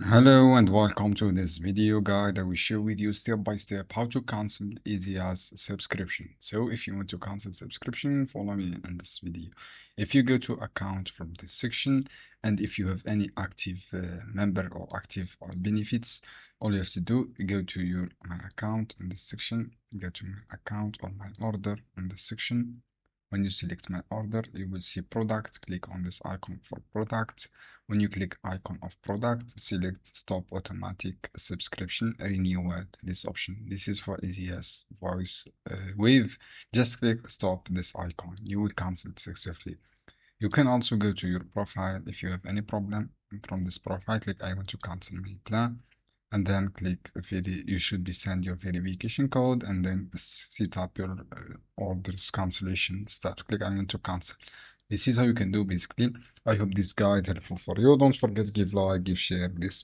Hello and welcome to this video guide. I will share with you step by step how to cancel EaseUS subscription. So if you want to cancel subscription, follow me in this video. If you go to account from this section, and if you have any active member or active benefits, all you have to do, go to your account in this section, go to my account or my order in this section. When you select my order, you will see product. Click on this icon for product. When you click icon of product, select stop automatic subscription renewal. This option. This is for EaseUS voice wave. Just click stop this icon. You will cancel it successfully. You can also go to your profile if you have any problem. From this profile, click I want to cancel my plan, and then click you should be send your verification code, and then set up your orders cancellation start. Click I want to cancel. This is how you can do basically. I hope this guide helpful for you. Don't forget give like, give share this